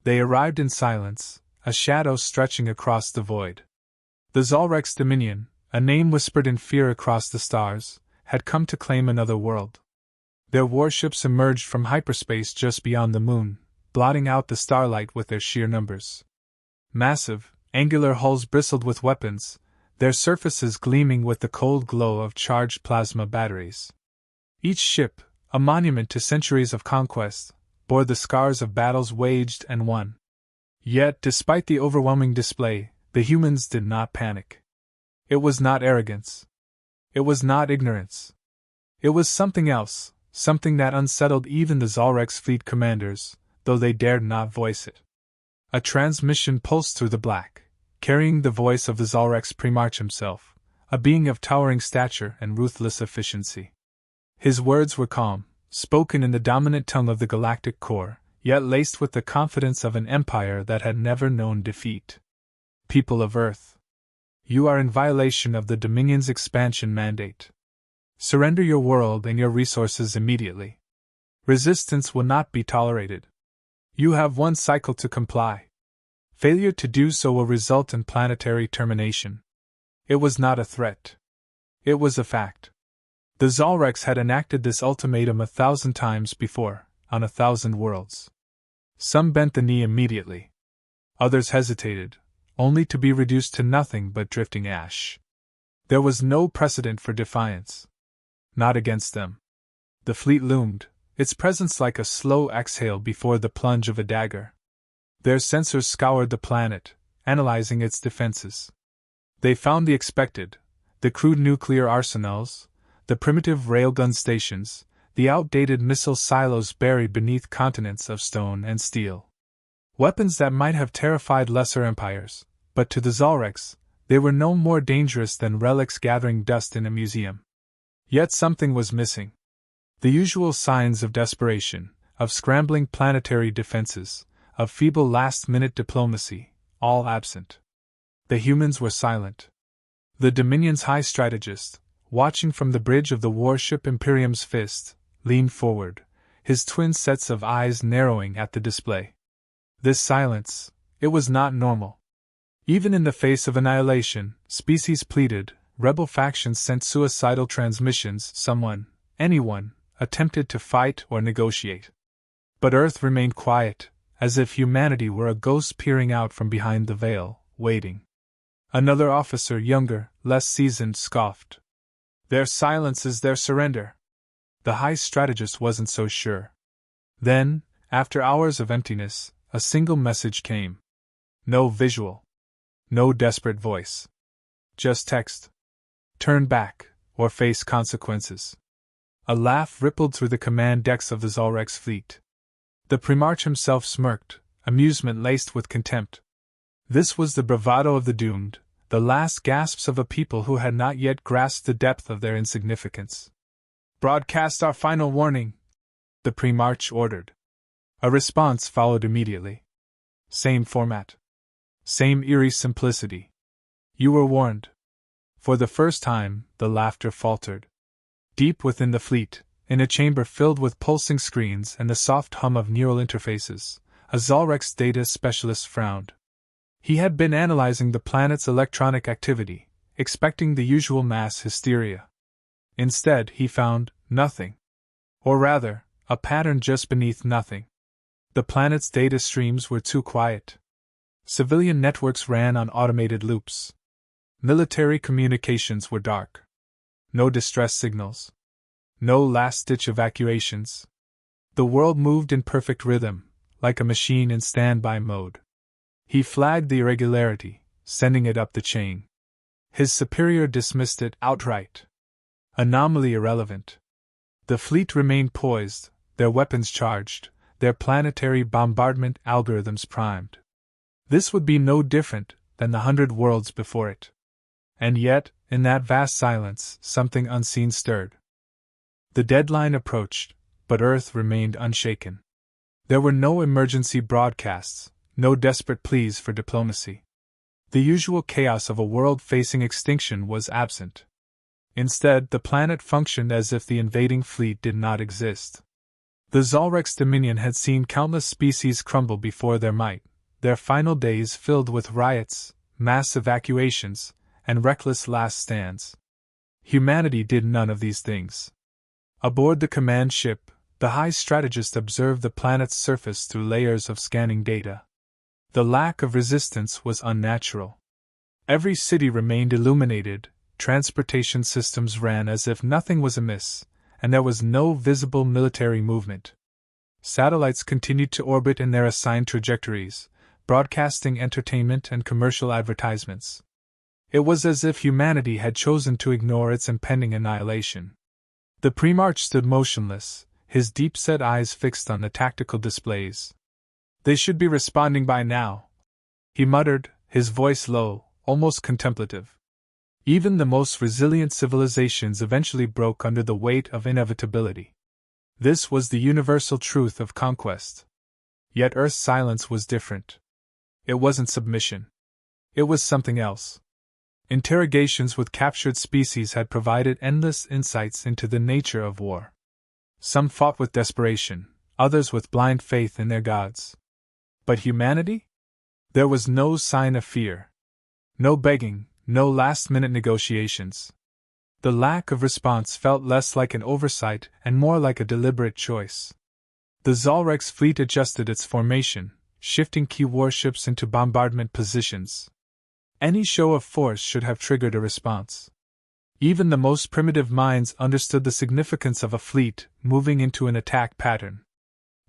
They arrived in silence, a shadow stretching across the void. The Zalrek's dominion, a name whispered in fear across the stars, had come to claim another world. Their warships emerged from hyperspace just beyond the moon, blotting out the starlight with their sheer numbers. Massive, angular hulls bristled with weapons, their surfaces gleaming with the cold glow of charged plasma batteries. Each ship, a monument to centuries of conquest, bore the scars of battles waged and won. Yet, despite the overwhelming display, the humans did not panic. It was not arrogance. It was not ignorance. It was something else, something that unsettled even the Zalrek's fleet commanders, though they dared not voice it. A transmission pulsed through the black, carrying the voice of the Zalrek's Primarch himself, a being of towering stature and ruthless efficiency. His words were calm, spoken in the dominant tongue of the galactic core, yet laced with the confidence of an empire that had never known defeat. People of Earth, you are in violation of the Dominion's expansion mandate. Surrender your world and your resources immediately. Resistance will not be tolerated. You have one cycle to comply. Failure to do so will result in planetary termination. It was not a threat. It was a fact. The Zalreks had enacted this ultimatum 1,000 times before, on 1,000 worlds. Some bent the knee immediately. Others hesitated, only to be reduced to nothing but drifting ash. There was no precedent for defiance. Not against them. The fleet loomed, its presence like a slow exhale before the plunge of a dagger. Their sensors scoured the planet, analyzing its defenses. They found the expected: the crude nuclear arsenals, the primitive railgun stations, the outdated missile silos buried beneath continents of stone and steel. Weapons that might have terrified lesser empires, but to the Zalreks, they were no more dangerous than relics gathering dust in a museum. Yet something was missing. The usual signs of desperation, of scrambling planetary defenses, of feeble last-minute diplomacy, all absent. The humans were silent. The Dominion's high strategist, watching from the bridge of the warship Imperium's Fist, leaned forward, his twin sets of eyes narrowing at the display. This silence, it was not normal. Even in the face of annihilation, species pleaded, rebel factions sent suicidal transmissions, someone, anyone, attempted to fight or negotiate. But Earth remained quiet, as if humanity were a ghost peering out from behind the veil, waiting. Another officer, younger, less seasoned, scoffed. Their silence is their surrender. The high strategist wasn't so sure. Then, after hours of emptiness, a single message came. No visual. No desperate voice. Just text. Turn back, or face consequences. A laugh rippled through the command decks of the Zalrek's fleet. The Primarch himself smirked, amusement laced with contempt. This was the bravado of the doomed, the last gasps of a people who had not yet grasped the depth of their insignificance. Broadcast our final warning, the Primarch ordered. A response followed immediately. Same format. Same eerie simplicity. You were warned. For the first time, the laughter faltered. Deep within the fleet, in a chamber filled with pulsing screens and the soft hum of neural interfaces, a Zalrek's data specialist frowned. He had been analyzing the planet's electronic activity, expecting the usual mass hysteria. Instead, he found nothing. Or rather, a pattern just beneath nothing. The planet's data streams were too quiet. Civilian networks ran on automated loops. Military communications were dark. No distress signals. No last-ditch evacuations. The world moved in perfect rhythm, like a machine in standby mode. He flagged the irregularity, sending it up the chain. His superior dismissed it outright. Anomaly irrelevant. The fleet remained poised, their weapons charged, their planetary bombardment algorithms primed. This would be no different than the 100 worlds before it. And yet, in that vast silence, something unseen stirred. The deadline approached, but Earth remained unshaken. There were no emergency broadcasts, no desperate pleas for diplomacy. The usual chaos of a world facing extinction was absent. Instead, the planet functioned as if the invading fleet did not exist. The Zolrek's dominion had seen countless species crumble before their might, their final days filled with riots, mass evacuations, and reckless last stands. Humanity did none of these things. Aboard the command ship, the high strategist observed the planet's surface through layers of scanning data. The lack of resistance was unnatural. Every city remained illuminated, transportation systems ran as if nothing was amiss, and there was no visible military movement. Satellites continued to orbit in their assigned trajectories, broadcasting entertainment and commercial advertisements. It was as if humanity had chosen to ignore its impending annihilation. The Primarch stood motionless, his deep-set eyes fixed on the tactical displays. "They should be responding by now," he muttered, his voice low, almost contemplative. Even the most resilient civilizations eventually broke under the weight of inevitability. This was the universal truth of conquest. Yet Earth's silence was different. It wasn't submission. It was something else. Interrogations with captured species had provided endless insights into the nature of war. Some fought with desperation, others with blind faith in their gods. But humanity? There was no sign of fear. No begging, no last-minute negotiations. The lack of response felt less like an oversight and more like a deliberate choice. The Zolrek's fleet adjusted its formation, shifting key warships into bombardment positions. Any show of force should have triggered a response. Even the most primitive minds understood the significance of a fleet moving into an attack pattern.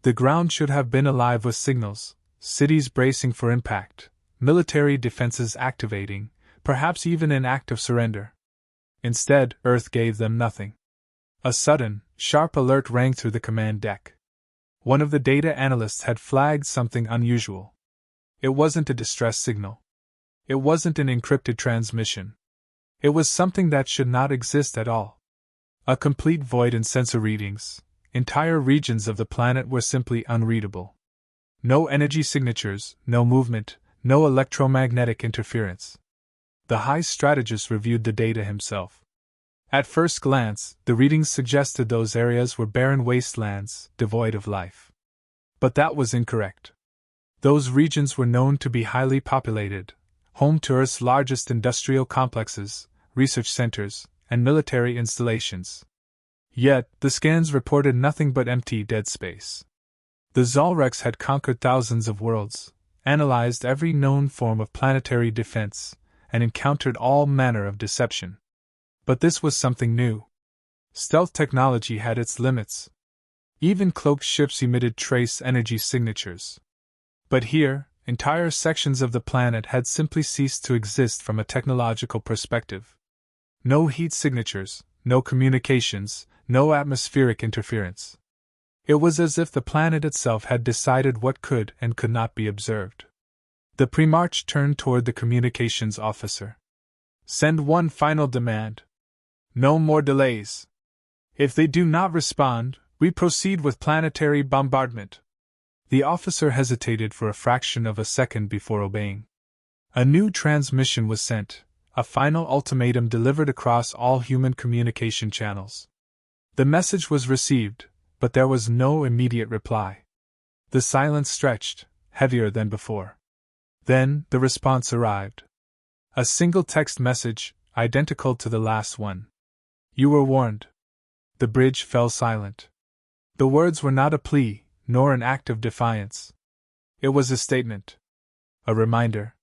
The ground should have been alive with signals, cities bracing for impact, military defenses activating, perhaps even an act of surrender. Instead, Earth gave them nothing. A sudden, sharp alert rang through the command deck. One of the data analysts had flagged something unusual. It wasn't a distress signal. It wasn't an encrypted transmission. It was something that should not exist at all. A complete void in sensor readings. Entire regions of the planet were simply unreadable. No energy signatures, no movement, no electromagnetic interference. The high strategist reviewed the data himself. At first glance, the readings suggested those areas were barren wastelands, devoid of life. But that was incorrect. Those regions were known to be highly populated, home to Earth's largest industrial complexes, research centers, and military installations. Yet, the scans reported nothing but empty dead space. The Zolreks had conquered thousands of worlds, analyzed every known form of planetary defense, and encountered all manner of deception. But this was something new. Stealth technology had its limits. Even cloaked ships emitted trace energy signatures. But here, entire sections of the planet had simply ceased to exist from a technological perspective. No heat signatures, no communications, no atmospheric interference. It was as if the planet itself had decided what could and could not be observed. The Primarch turned toward the communications officer. "Send one final demand. No more delays. If they do not respond, we proceed with planetary bombardment." The officer hesitated for a fraction of a second before obeying. A new transmission was sent, a final ultimatum delivered across all human communication channels. The message was received, but there was no immediate reply. The silence stretched, heavier than before. Then, the response arrived. A single text message, identical to the last one. "You were warned." The bridge fell silent. The words were not a plea, nor an act of defiance. It was a statement. A reminder.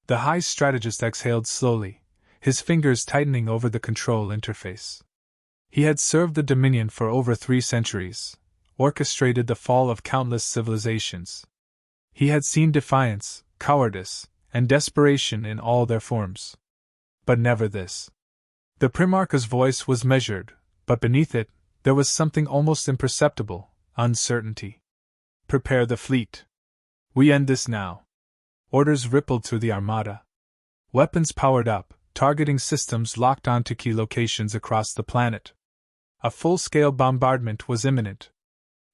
The high strategist exhaled slowly, his fingers tightening over the control interface. He had served the Dominion for over 3 centuries, orchestrated the fall of countless civilizations. He had seen defiance, cowardice, and desperation in all their forms. But never this. The Primarch's voice was measured, but beneath it, there was something almost imperceptible: uncertainty. "Prepare the fleet. We end this now." Orders rippled through the armada. Weapons powered up, targeting systems locked onto key locations across the planet. A full-scale bombardment was imminent.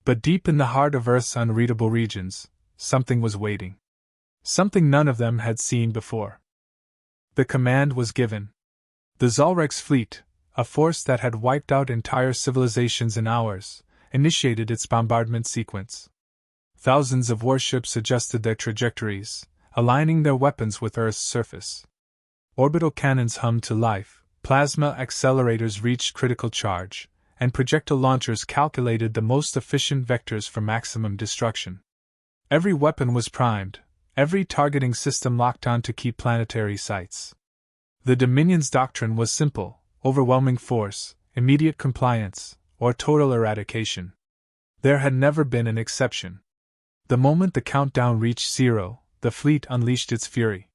But deep in the heart of Earth's unreadable regions, something was waiting. Something none of them had seen before. The command was given. The Zolrek's fleet, a force that had wiped out entire civilizations in hours, initiated its bombardment sequence. Thousands of warships adjusted their trajectories, aligning their weapons with Earth's surface. Orbital cannons hummed to life, plasma accelerators reached critical charge, and projectile launchers calculated the most efficient vectors for maximum destruction. Every weapon was primed, every targeting system locked on to key planetary sites. The Dominion's doctrine was simple: overwhelming force, immediate compliance, or total eradication. There had never been an exception. The moment the countdown reached 0, the fleet unleashed its fury.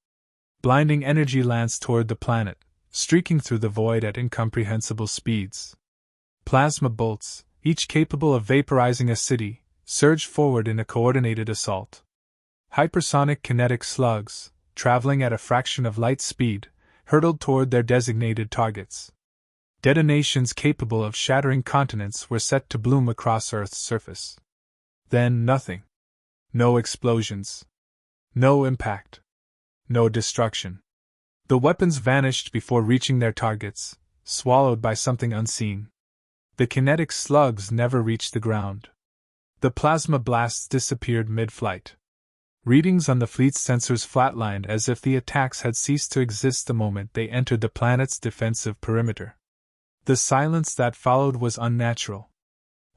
Blinding energy lanced toward the planet, streaking through the void at incomprehensible speeds. Plasma bolts, each capable of vaporizing a city, surged forward in a coordinated assault. Hypersonic kinetic slugs, traveling at a fraction of light speed, hurtled toward their designated targets. Detonations capable of shattering continents were set to bloom across Earth's surface. Then nothing. No explosions. No impact. No destruction. The weapons vanished before reaching their targets, swallowed by something unseen. The kinetic slugs never reached the ground. The plasma blasts disappeared mid-flight. Readings on the fleet's sensors flatlined as if the attacks had ceased to exist the moment they entered the planet's defensive perimeter. The silence that followed was unnatural.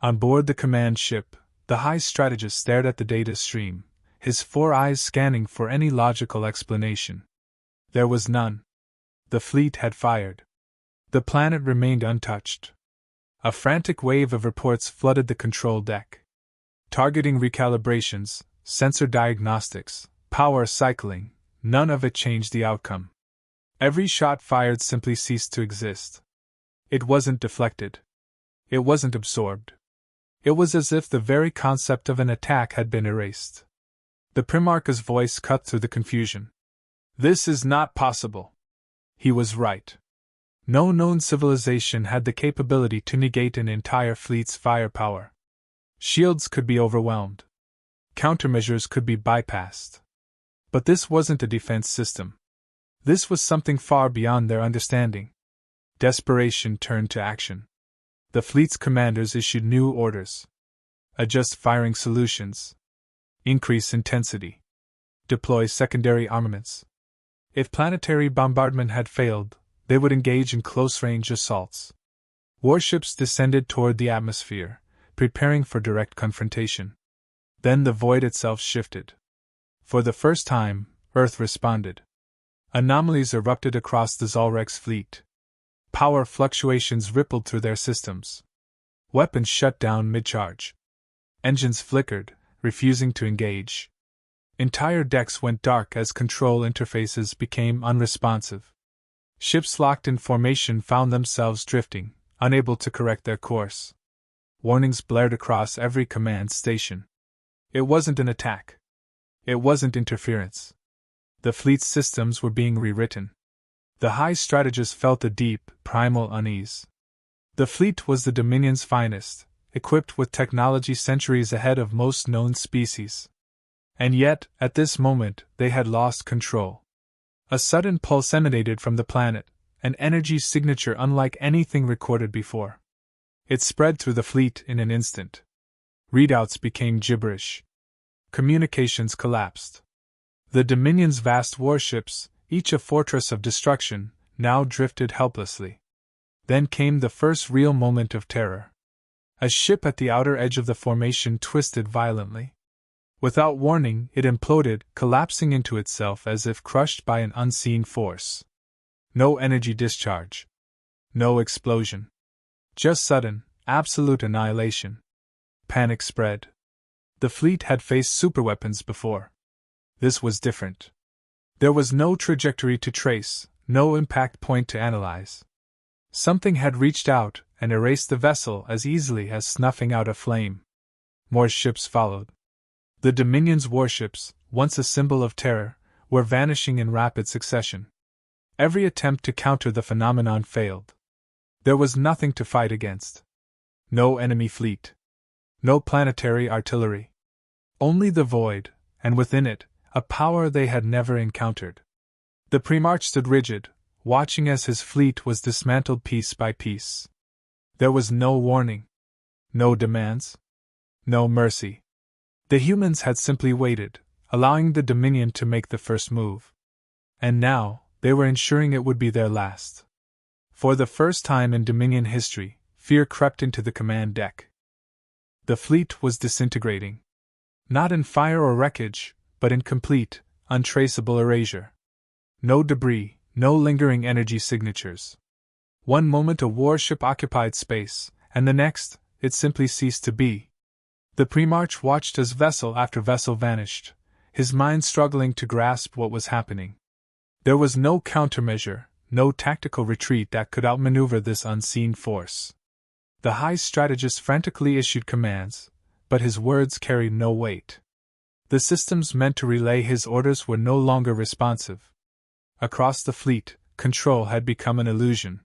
On board the command ship, the High Strategist stared at the data stream, his 4 eyes scanning for any logical explanation. There was none. The fleet had fired. The planet remained untouched. A frantic wave of reports flooded the control deck. Targeting recalibrations, sensor diagnostics, power cycling, none of it changed the outcome. Every shot fired simply ceased to exist. It wasn't deflected. It wasn't absorbed. It was as if the very concept of an attack had been erased. The Primarch's voice cut through the confusion. This is not possible. He was right. No known civilization had the capability to negate an entire fleet's firepower. Shields could be overwhelmed. Countermeasures could be bypassed. But this wasn't a defense system. This was something far beyond their understanding. Desperation turned to action. The fleet's commanders issued new orders. Adjust firing solutions. Increase intensity. Deploy secondary armaments. If planetary bombardment had failed, they would engage in close-range assaults. Warships descended toward the atmosphere, preparing for direct confrontation. Then the void itself shifted. For the first time, Earth responded. Anomalies erupted across the Zolrek's fleet. Power fluctuations rippled through their systems. Weapons shut down mid-charge. Engines flickered, refusing to engage. Entire decks went dark as control interfaces became unresponsive. Ships locked in formation found themselves drifting, unable to correct their course. Warnings blared across every command station. It wasn't an attack. It wasn't interference. The fleet's systems were being rewritten. The High Strategist felt a deep, primal unease. The fleet was the Dominion's finest, equipped with technology centuries ahead of most known species. And yet, at this moment, they had lost control. A sudden pulse emanated from the planet, an energy signature unlike anything recorded before. It spread through the fleet in an instant. Readouts became gibberish. Communications collapsed. The Dominion's vast warships, each a fortress of destruction, now drifted helplessly. Then came the first real moment of terror. A ship at the outer edge of the formation twisted violently. Without warning, it imploded, collapsing into itself as if crushed by an unseen force. No energy discharge. No explosion. Just sudden, absolute annihilation. Panic spread. The fleet had faced superweapons before. This was different. There was no trajectory to trace, no impact point to analyze. Something had reached out and erased the vessel as easily as snuffing out a flame. More ships followed. The Dominion's warships, once a symbol of terror, were vanishing in rapid succession. Every attempt to counter the phenomenon failed. There was nothing to fight against. No enemy fleet. No planetary artillery. Only the void, and within it, a power they had never encountered. The Primarch stood rigid, watching as his fleet was dismantled piece by piece. There was no warning. No demands. No mercy. The humans had simply waited, allowing the Dominion to make the first move. And now, they were ensuring it would be their last. For the first time in Dominion history, fear crept into the command deck. The fleet was disintegrating. Not in fire or wreckage, but in complete, untraceable erasure. No debris, no lingering energy signatures. One moment a warship occupied space, and the next, it simply ceased to be. The Primarch watched as vessel after vessel vanished, his mind struggling to grasp what was happening. There was no countermeasure, no tactical retreat that could outmaneuver this unseen force. The High Strategist frantically issued commands, but his words carried no weight. The systems meant to relay his orders were no longer responsive. Across the fleet, control had become an illusion.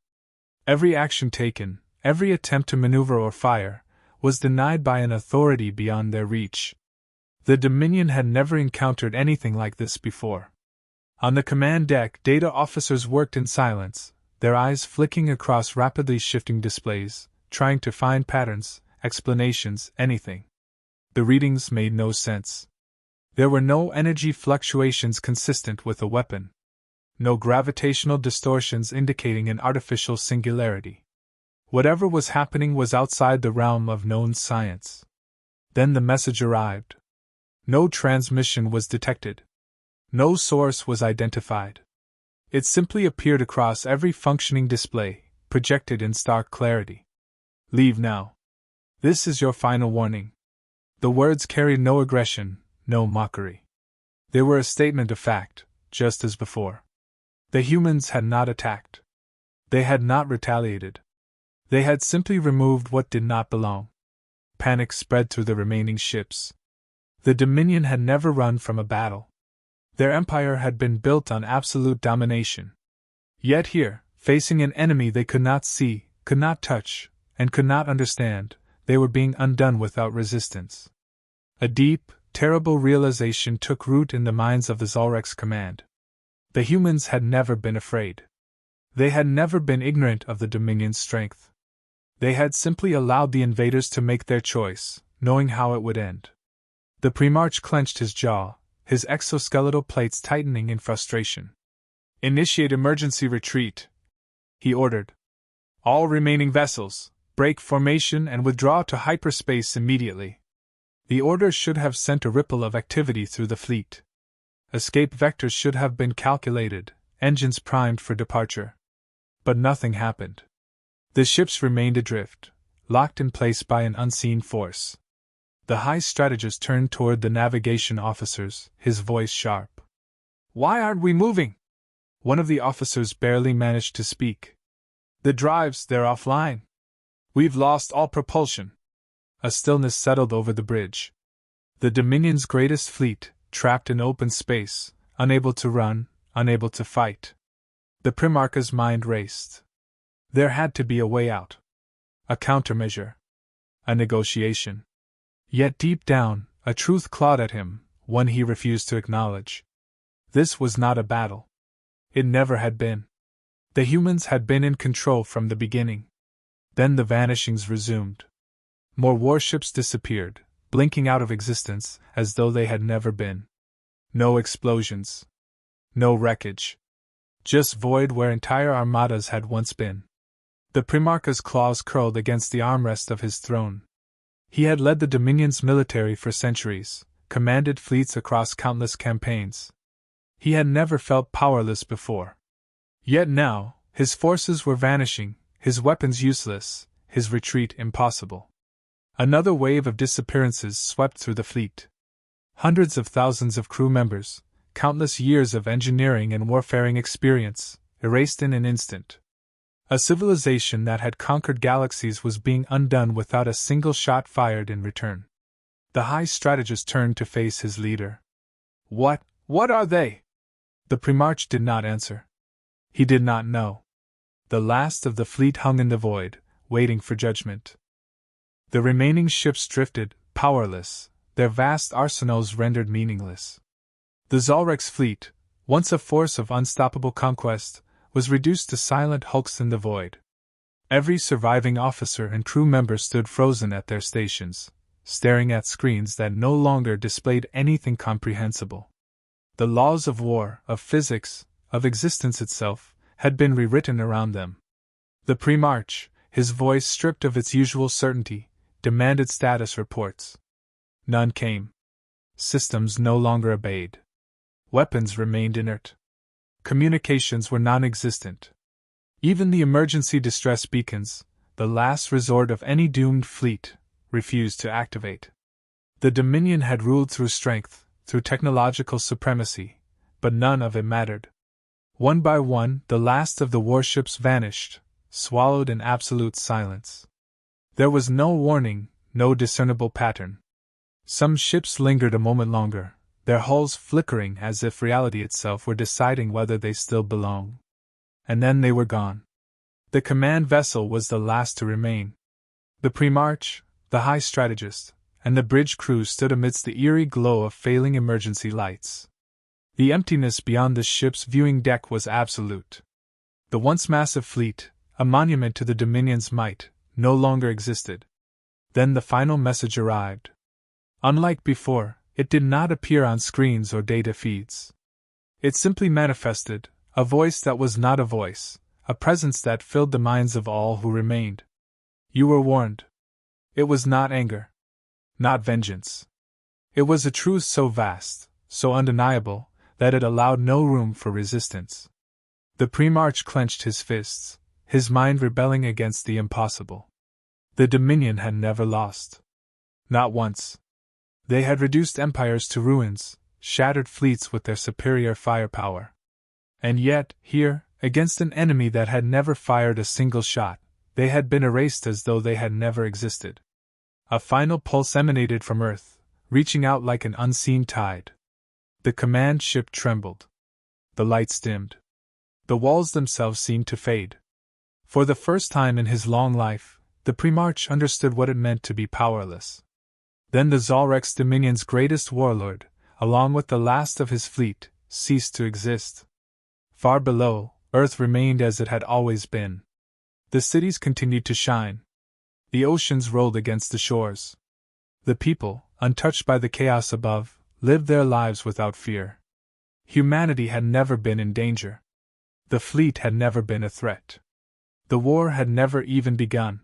Every action taken, every attempt to maneuver or fire, was denied by an authority beyond their reach. The Dominion had never encountered anything like this before. On the command deck, data officers worked in silence, their eyes flicking across rapidly shifting displays, trying to find patterns, explanations, anything. The readings made no sense. There were no energy fluctuations consistent with a weapon. No gravitational distortions indicating an artificial singularity. Whatever was happening was outside the realm of known science. Then the message arrived. No transmission was detected. No source was identified. It simply appeared across every functioning display, projected in stark clarity. Leave now. This is your final warning. The words carried no aggression, no mockery. They were a statement of fact, just as before. The humans had not attacked. They had not retaliated. They had simply removed what did not belong. Panic spread through the remaining ships. The Dominion had never run from a battle. Their empire had been built on absolute domination. Yet here, facing an enemy they could not see, could not touch, and could not understand, they were being undone without resistance. A deep, terrible realization took root in the minds of the Zalrek's command. The humans had never been afraid. They had never been ignorant of the Dominion's strength. They had simply allowed the invaders to make their choice, knowing how it would end. The Primarch clenched his jaw, his exoskeletal plates tightening in frustration. "Initiate emergency retreat," he ordered. "All remaining vessels, break formation and withdraw to hyperspace immediately." The order should have sent a ripple of activity through the fleet. Escape vectors should have been calculated, engines primed for departure. But nothing happened. The ships remained adrift, locked in place by an unseen force. The High Strategist turned toward the navigation officers, his voice sharp. "Why aren't we moving?" One of the officers barely managed to speak. "The drives, they're offline. We've lost all propulsion." A stillness settled over the bridge. The Dominion's greatest fleet, trapped in open space, unable to run, unable to fight. The Primarch's mind raced. There had to be a way out. A countermeasure. A negotiation. Yet deep down, a truth clawed at him, one he refused to acknowledge. This was not a battle. It never had been. The humans had been in control from the beginning. Then the vanishings resumed. More warships disappeared, blinking out of existence as though they had never been. No explosions. No wreckage. Just void where entire armadas had once been. The Primarch's claws curled against the armrest of his throne. He had led the Dominion's military for centuries, commanded fleets across countless campaigns. He had never felt powerless before. Yet now, his forces were vanishing, his weapons useless, his retreat impossible. Another wave of disappearances swept through the fleet. Hundreds of thousands of crew members, countless years of engineering and warfaring experience, erased in an instant. A civilization that had conquered galaxies was being undone without a single shot fired in return. The High Strategist turned to face his leader. What are they?" The Primarch did not answer. He did not know. The last of the fleet hung in the void, waiting for judgment. The remaining ships drifted, powerless, their vast arsenals rendered meaningless. The Zalrek's fleet, once a force of unstoppable conquest, was reduced to silent hulks in the void. Every surviving officer and crew member stood frozen at their stations, staring at screens that no longer displayed anything comprehensible. The laws of war, of physics, of existence itself, had been rewritten around them. The Primarch, his voice stripped of its usual certainty, demanded status reports. None came. Systems no longer obeyed. Weapons remained inert. Communications were non-existent. Even the emergency distress beacons, the last resort of any doomed fleet, refused to activate. The Dominion had ruled through strength, through technological supremacy, but none of it mattered. One by one, the last of the warships vanished, swallowed in absolute silence. There was no warning, no discernible pattern. Some ships lingered a moment longer, their hulls flickering as if reality itself were deciding whether they still belong. And then they were gone. The command vessel was the last to remain. The Primarch, the High Strategist, and the bridge crew stood amidst the eerie glow of failing emergency lights. The emptiness beyond the ship's viewing deck was absolute. The once massive fleet, a monument to the Dominion's might, no longer existed. Then the final message arrived. Unlike before, it did not appear on screens or data feeds. It simply manifested, a voice that was not a voice, a presence that filled the minds of all who remained. You were warned. It was not anger. Not vengeance. It was a truth so vast, so undeniable, that it allowed no room for resistance. The Primarch clenched his fists, his mind rebelling against the impossible. The Dominion had never lost. Not once. They had reduced empires to ruins, shattered fleets with their superior firepower. And yet, here, against an enemy that had never fired a single shot, they had been erased as though they had never existed. A final pulse emanated from Earth, reaching out like an unseen tide. The command ship trembled. The lights dimmed. The walls themselves seemed to fade. For the first time in his long life, the Primarch understood what it meant to be powerless. Then the Zalrex Dominion's greatest warlord, along with the last of his fleet, ceased to exist. Far below, Earth remained as it had always been. The cities continued to shine. The oceans rolled against the shores. The people, untouched by the chaos above, lived their lives without fear. Humanity had never been in danger. The fleet had never been a threat. The war had never even begun.